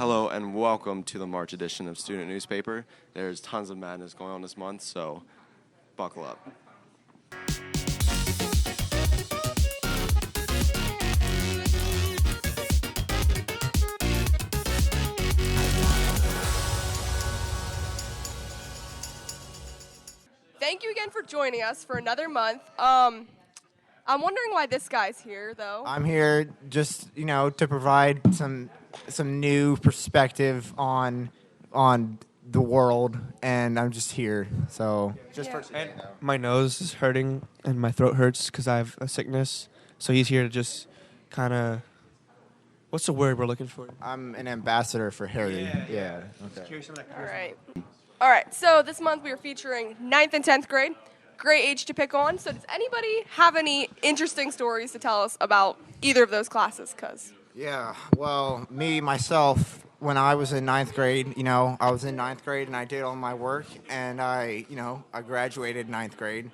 Hello and welcome to the March edition of Student Newspaper. There's tons of madness going on this month, so buckle up. Thank you again for joining us for another month. I'm wondering why this guy's here, though. I'm here just, to provide some new perspective on the world, and I'm just here. So just for today. My nose is hurting and my throat hurts because I have a sickness. So he's here to just kind of, what's the word we're looking for? I'm an ambassador for Harry. Yeah. Okay. All right, so this month we are featuring 9th and 10th grade. Great age to pick on. So does anybody have any interesting stories to tell us about either of those classes? Yeah, well, myself, when I was in 9th grade, I was in 9th grade and I did all my work, and I graduated 9th grade,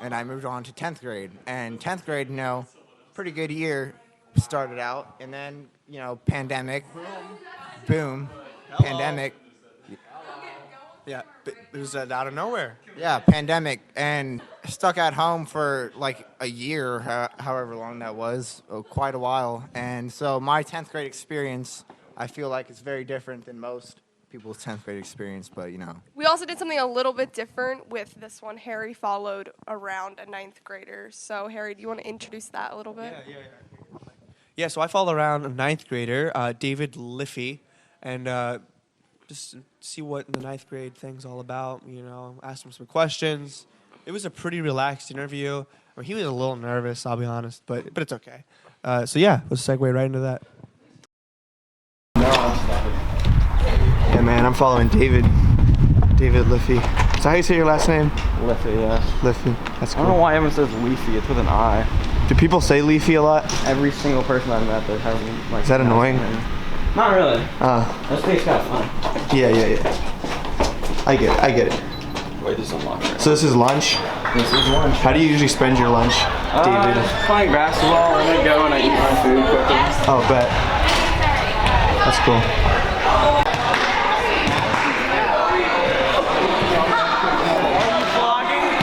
and I moved on to 10th grade. And 10th grade, pretty good year started out, and then, pandemic, boom, pandemic. Yeah, it was out of nowhere. Yeah, pandemic, and stuck at home for like a year, however long that was, quite a while. And so my 10th grade experience, I feel like it's very different than most people's 10th grade experience, but We also did something a little bit different with this one. Harry followed around a 9th grader. So Harry, do you want to introduce that a little bit? Yeah, so I followed around a 9th grader, David Liffey, and just see what the 9th grade thing's all about, asked him some questions. It was a pretty relaxed interview. I mean, he was a little nervous, I'll be honest, but it's okay. So yeah, let's segue right into that. Yeah, man, I'm following David Liffey. Is that how you say your last name? Liffey, yes. Liffey. That's cool. I don't know why everyone says Leafy. It's with an I. Do people say Leafy a lot? Every single person I've met that has like. Is that annoying? Not really. I just think it's kind of fun. Yeah. I get it. Wait, this is lunch. Right? So this is lunch? This is lunch. How do you usually spend your lunch, David? Just playing basketball, and I go and I eat my food quickly. Oh, bet. That's cool.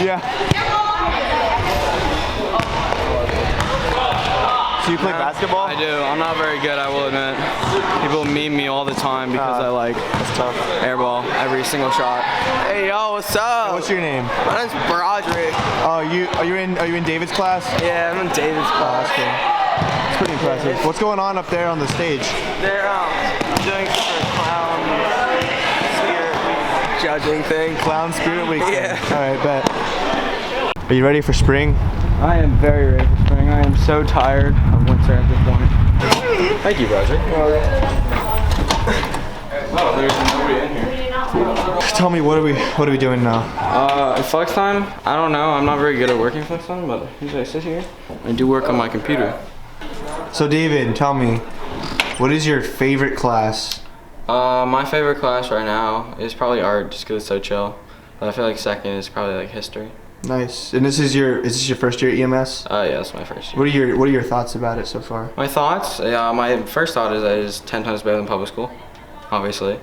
Yeah. So you play basketball? I do. I'm not very good, I will admit. People meme me all the time because I that's tough. airball every single shot. Hey, yo, what's up? What's your name? My name's Broderick. Oh, are you in David's class? Yeah, I'm in David's class. That's cool. It's pretty impressive. What's going on up there on the stage? They're doing some clown spirit judging thing. Clown Spirit Week. Yeah. All right, bet. Are you ready for spring? I am very ready for spring. I am so tired of winter at this point. Thank you, Roger. Oh, there's nobody in here. Tell me, what are we doing now? Flex time? I don't know. I'm not very good at working flex time, but usually I sit here and do work on my computer. So David, tell me, what is your favorite class? My favorite class right now is probably art, just because it's so chill. But I feel like second is probably like history. Nice. And is this your first year at EMS? Yeah, it's my first year. What are your thoughts about it so far? My thoughts? My first thought is that it is 10 times better than public school, obviously.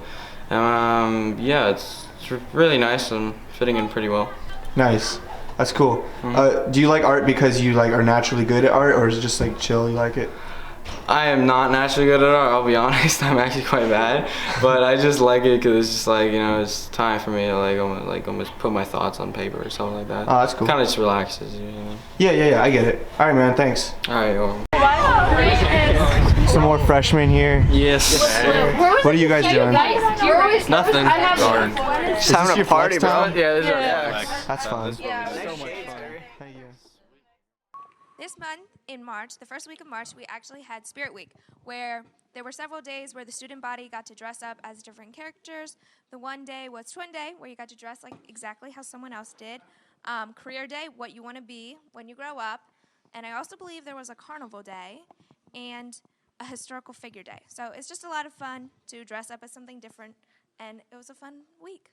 Yeah, it's really nice and fitting in pretty well. Nice. That's cool. Mm-hmm. Do you like art because you are naturally good at art, or is it just chill, you like it? I am not naturally good at art, I'll be honest. I'm actually quite bad, but I just like it because it's just it's time for me to almost put my thoughts on paper or something like that. Oh, that's cool. Kind of just relaxes you, Yeah, I get it. All right, man, thanks. All right, Some more freshmen here. Yes. What are you guys doing? Nothing. Just having a party, bro. Yeah. That's fun. This month in March, the first week of March, we actually had Spirit Week, where there were several days where the student body got to dress up as different characters. The one day was Twin Day, where you got to dress like exactly how someone else did. Career Day, what you want to be when you grow up. And I also believe there was a Carnival Day and a Historical Figure Day. So it's just a lot of fun to dress up as something different, and it was a fun week.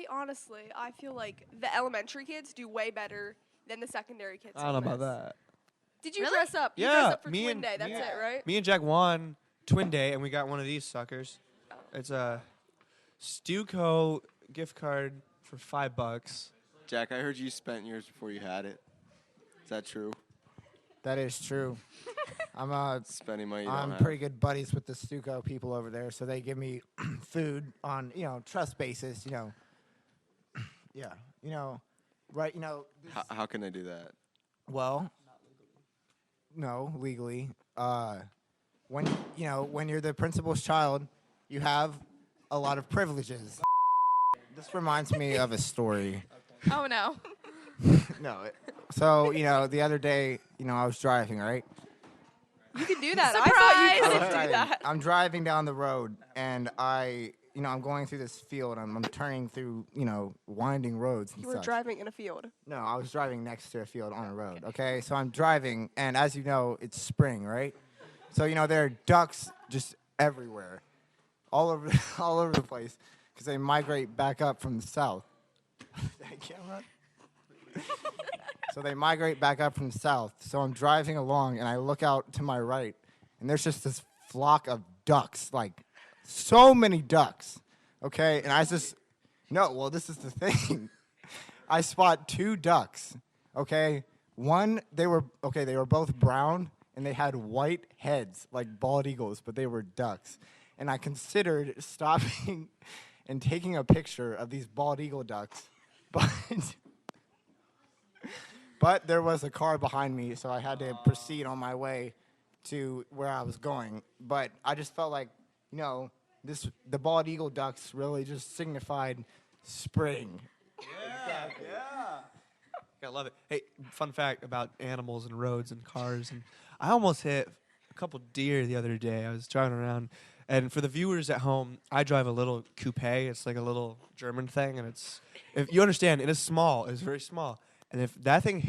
Honestly, I feel like the elementary kids do way better than the secondary kids. I don't know about that. Did you Really? dress up? You Yeah, dressed up for me Twin and- Day. That's me- it, right? Me and Jack won, Twin Day, and we got one of these suckers. It's a Stuco gift card for $5. Jack, I heard you spent yours before you had it. Is that true? That is true. I'm Spending money you don't I'm have. pretty good buddies with the Stuco people over there, so they give me food on trust basis. Yeah, right. How can they do that? Well, no, legally. When you're the principal's child, you have a lot of privileges. This reminds me of a story. Oh no. No. So, the other day, I was driving, right? You can do that. Surprise! I thought you I was couldn't do driving. that. I'm driving down the road, and I'm going through this field. I'm turning through, winding roads and You were such. driving in a field. No, I was driving next to a field on a road. Okay, so I'm driving, and as you know, it's spring, right? So there are ducks just everywhere, all over, all over the place, because they migrate back up from the south. That camera. So they migrate back up from the south. So I'm driving along, and I look out to my right, and there's just this flock of ducks, like so many ducks. Okay, and this is the thing. I spot 2 ducks. Okay, they were both brown and they had white heads like bald eagles, but they were ducks. And I considered stopping and taking a picture of these bald eagle ducks, but there was a car behind me, so I had to proceed on my way to where I was going. But I just felt like, the bald eagle ducks really just signified spring. I love it. Hey, fun fact about animals and roads and cars. And I almost hit a couple deer the other day. I was driving around. And for the viewers at home, I drive a little coupe. It's like a little German thing. And if you understand, it is small. It's very small. And if that thing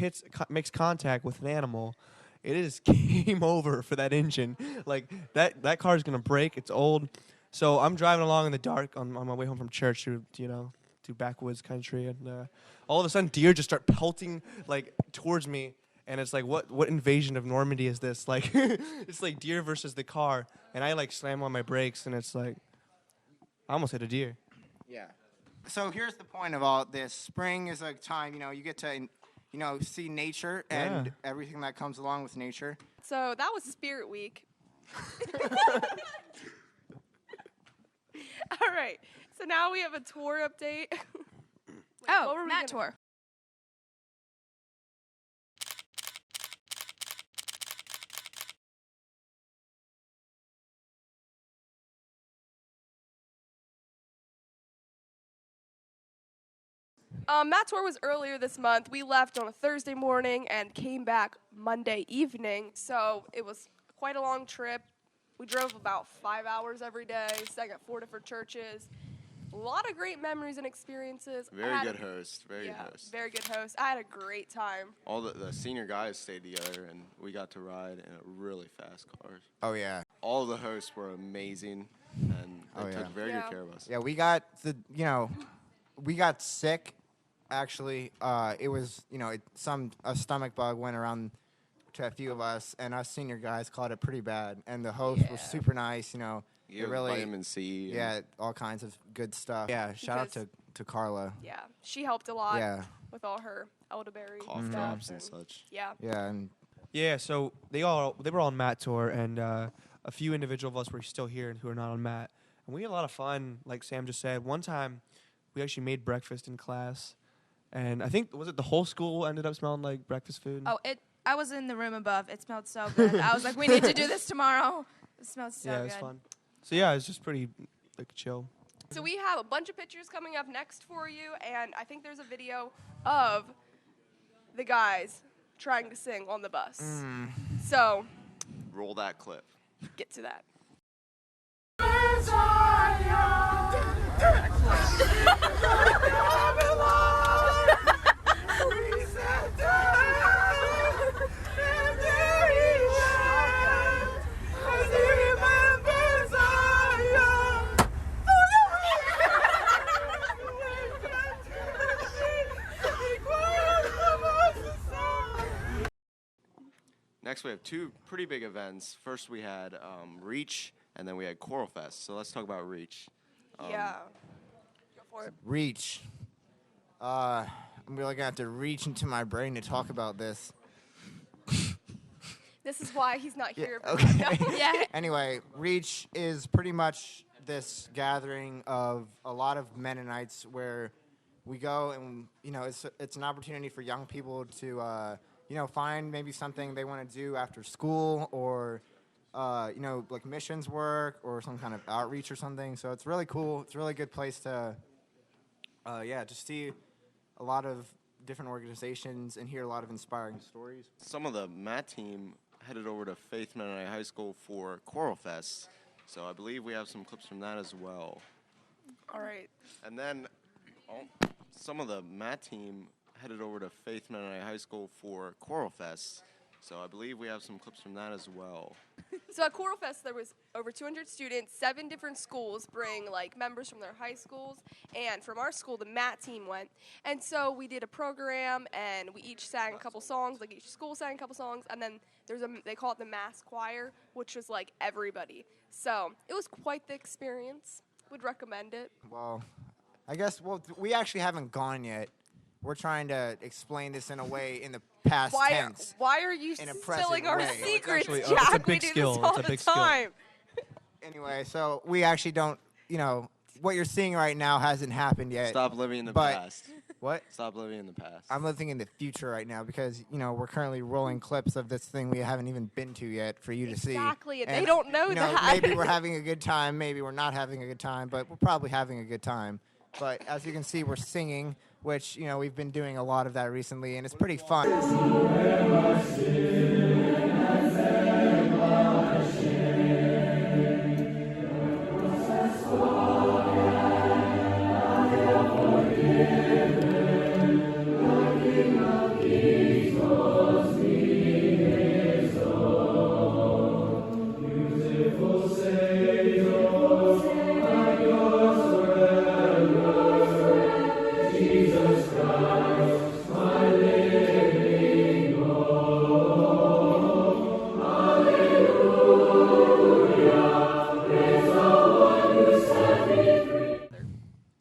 makes contact with an animal, it is game over for that engine. Like, that car is going to break. It's old. So I'm driving along in the dark on my way home from church to backwoods country. And all of a sudden, deer just start pelting, like, towards me. And it's like, what invasion of Normandy is this? Like, it's like deer versus the car. And I, like, slam on my brakes, and it's like, I almost hit a deer. Yeah. So here's the point of all this. Spring is a time, you get to, see nature and everything that comes along with nature. So that was Spirit Week. All right. So now we have a tour update. what were we Matt gonna- tour. Matt tour was earlier this month. We left on a Thursday morning and came back Monday evening. So it was quite a long trip. We drove about 5 hours every day, sang at 4 different churches. A lot of great memories and experiences. Very good host. Very good host. Very good host. I had a great time. All the senior guys stayed together, and we got to ride in a really fast cars. Oh, yeah. All the hosts were amazing, and they took very good care of us. Yeah, we got we got sick. Actually, it was a stomach bug went around to a few of us, and us senior guys caught it pretty bad. And the host was super nice. They really vitamin C. Yeah, all kinds of good stuff. Yeah, shout out to Carla. Yeah, she helped a lot Yeah. with all her elderberry Cough stuff drops and such. Yeah. Yeah, and Yeah, so they were on Matt tour, and a few individual of us were still here and who are not on Matt. And we had a lot of fun, like Sam just said. One time, we actually made breakfast in class. And I think, was it the whole school ended up smelling like breakfast food? Oh, I was in the room above. It smelled so good. I was like, we need to do this tomorrow. It smells so yeah, good. it was fun. So yeah, it's just pretty like chill. So we have a bunch of pictures coming up next for you, and I think there's a video of the guys trying to sing on the bus. So Roll that clip. get to that. Next, we have 2 pretty big events. First, we had Reach and then we had Choral Fest. So let's talk about Reach. Yeah. Go for it. Reach. I'm really gonna have to reach into my brain to talk about this. This is why he's not here. but Okay. no. Yeah. Anyway, Reach is pretty much this gathering of a lot of Mennonites where we go and, it's an opportunity for young people to, find maybe something they want to do after school or, like missions work or some kind of outreach or something. So it's really cool. It's a really good place to, just see a lot of different organizations and hear a lot of inspiring stories. Some of the Matt team headed over to Faith Mennonite High School for Choral Fest. So I believe we have some clips from that as well. All right. And then some of the Matt team headed over to Faith Mennonite High School for Choral Fest. So I believe we have some clips from that as well. So at Choral Fest, there was over 200 students. 7 different schools bring members from their high schools, and from our school, the Matt team went. And so we did a program, and we each sang a couple songs. Like each school sang a couple songs, and then they call it the mass choir, which was everybody. So it was quite the experience. Would recommend it. Well, I guess we actually haven't gone yet. We're trying to explain this in a way in the past tense. Why are you in a stealing present our way. It's secrets, actually- Jack? it's a We big do skill. this all It's a the big skill. time. Anyway, so we actually don't, what you're seeing right now hasn't happened yet. Stop living in the But- past. What? Stop living in the past. I'm living in the future right now because, we're currently rolling clips of this thing we haven't even been to yet for you to see. Exactly, and they don't know that. Maybe we're having a good time, maybe we're not having a good time, but we're probably having a good time. But as you can see, we're singing, which, we've been doing a lot of that recently, and it's pretty fun.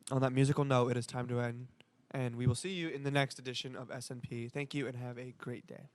On that musical note, it is time to end, and we will see you in the next edition of SNP. Thank you, and have a great day.